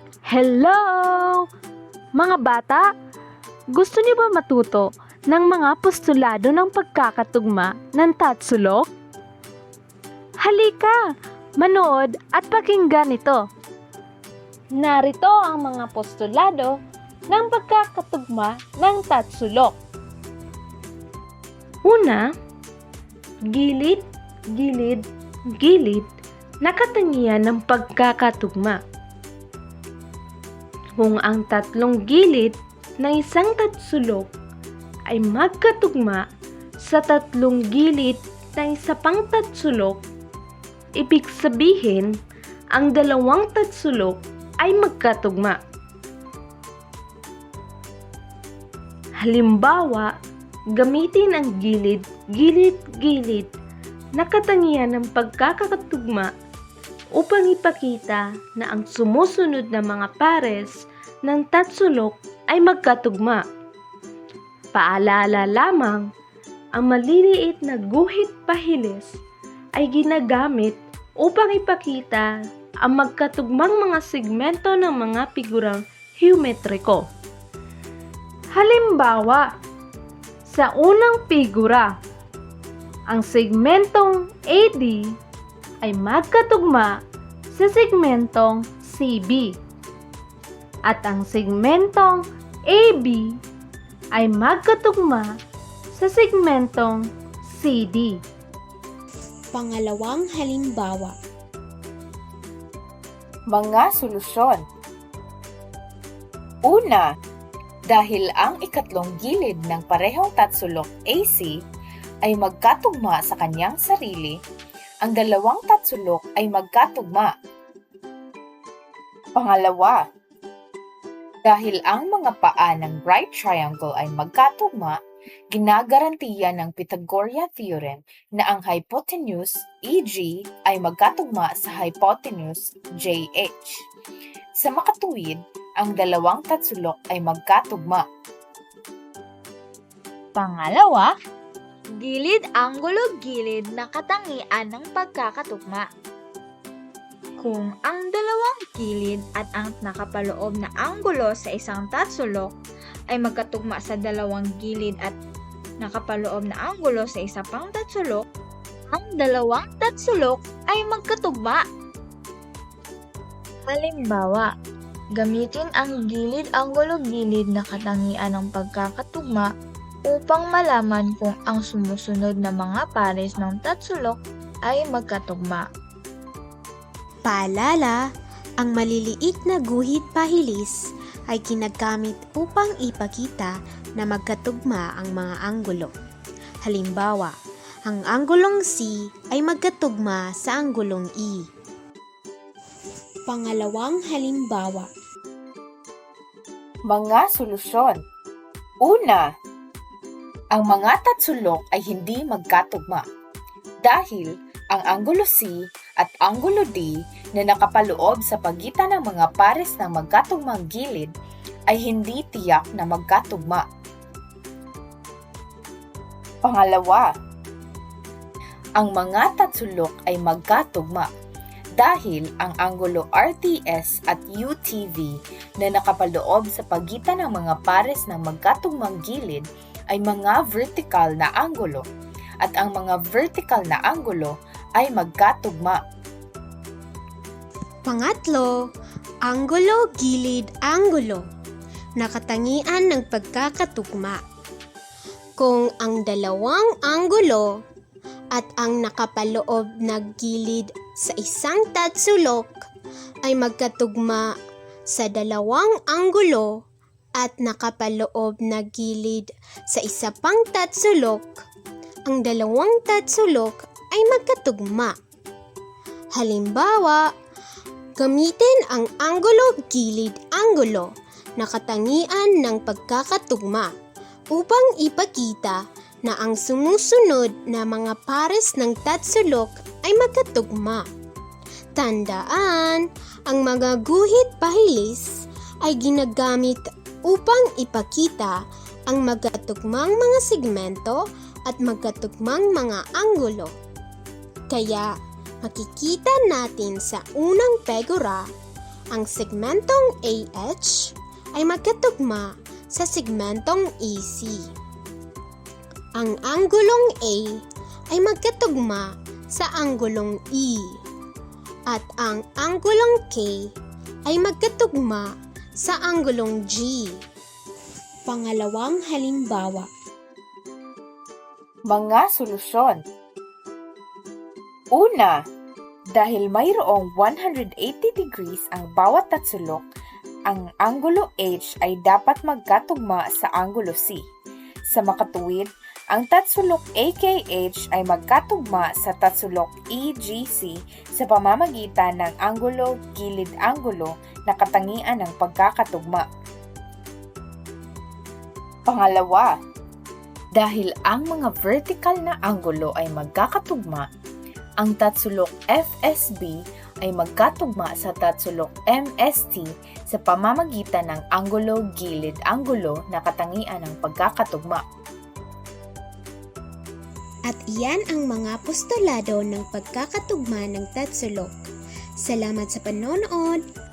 Hello! Mga bata, gusto niyo ba matuto ng mga postulado ng pagkakatugma ng Tatsulok? Halika, manood at pakinggan ito. Narito ang mga postulado ng pagkakatugma ng Tatsulok. Una, gilid, gilid, gilid na katangian ng pagkakatugma. Kung ang tatlong gilid ng isang tatsulok ay magkatugma sa tatlong gilid ng isa pang tatsulok, ibig sabihin ang dalawang tatsulok ay magkatugma. Halimbawa, gamitin ang gilid, gilid, gilid na katangian ng pagkakatugma upang ipakita na ang sumusunod na mga pares ng tatsulok ay magkatugma. Paalala lamang, ang maliliit na guhit pahilis ay ginagamit upang ipakita ang magkatugmang mga segmento ng mga figurang geometriko. Halimbawa, sa unang figura, ang segmentong AD ay magkatugma sa segmentong CB at ang segmentong AB ay magkatugma sa segmentong CD. Pangalawang halimbawa. Mga solusyon. Una, dahil ang ikatlong gilid ng parehong tatsulok AC ay magkatugma sa kanyang sarili, ang dalawang tatsulok ay magkatugma. Pangalawa, dahil ang mga paa ng right triangle ay magkatugma, ginagarantiya ng Pythagorean theorem na ang hypotenuse EG ay magkatugma sa hypotenuse JH. Sa makatuwid, ang dalawang tatsulok ay magkatugma. Pangalawa, gilid-anggulo-gilid na katangian ng pagkakatugma. Kung ang dalawang gilid at ang nakapaloob na anggulo sa isang tatsulok ay magkatugma sa dalawang gilid at nakapaloob na anggulo sa isa pang tatsulok, ang dalawang tatsulok ay magkatugma. Halimbawa, gamitin ang gilid-anggulo-gilid na katangian ng pagkakatugma upang malaman kung ang sumusunod na mga pares ng tatsulok ay magkatugma. Paalala, ang maliliit na guhit pahilis ay ginagamit upang ipakita na magkatugma ang mga anggulo. Halimbawa, ang anggulong C ay magkatugma sa anggulong E. Pangalawang halimbawa. Mga solusyon. Una, ang mga tatsulok ay hindi magkatugma dahil ang anggulo C at anggulo D na nakapaloob sa pagitan ng mga pares ng magkatugmang gilid ay hindi tiyak na magkatugma. Pangalawa, ang mga tatsulok ay magkatugma dahil ang anggulo RTS at UTV na nakapaloob sa pagitan ng mga pares ng magkatugmang gilid ay mga vertikal na anggulo at ang mga vertikal na anggulo ay magkatugma. Pangatlo, anggulo, gilid, anggulo na katangian ng pagkakatugma. Kung ang dalawang anggulo at ang nakapaloob na gilid sa isang tatsulok ay magkatugma sa dalawang anggulo at nakapaloob na gilid sa isa pang tatsulok, ang dalawang tatsulok ay magkatugma. Halimbawa, gamitin ang anggulo-gilid-anggulo na katangian ng pagkakatugma upang ipakita na ang sumusunod na mga pares ng tatsulok ay magkatugma. Tandaan, ang mga guhit pahilis ay ginagamit upang ipakita ang magkatugmang mga segmento at magkatugmang mga anggulo. Kaya, makikita natin sa unang figura Ang segmentong AH ay magkatugma sa segmentong AC. Ang anggulong A ay magkatugma sa anggulong E. At ang anggulong K ay magkatugma sa anggulong G. Pangalawang halimbawa. Mga solusyon. Una, dahil mayroong 180 degrees ang bawat tatsulok, ang anggulo H ay dapat magkatugma sa anggulo C. Sa makatuwid, ang tatsulok AKH ay magkatugma sa tatsulok EGC sa pamamagitan ng anggulo-gilid-anggulo na katangian ng pagkakatugma. Pangalawa, dahil ang mga vertical na anggulo ay magkakatugma, ang tatsulok FSB ay magkatugma sa tatsulok MST sa pamamagitan ng anggulo-gilid-anggulo na katangian ng pagkakatugma. At iyan ang mga postulado ng pagkakatugma ng tatsulok. Salamat sa panonood!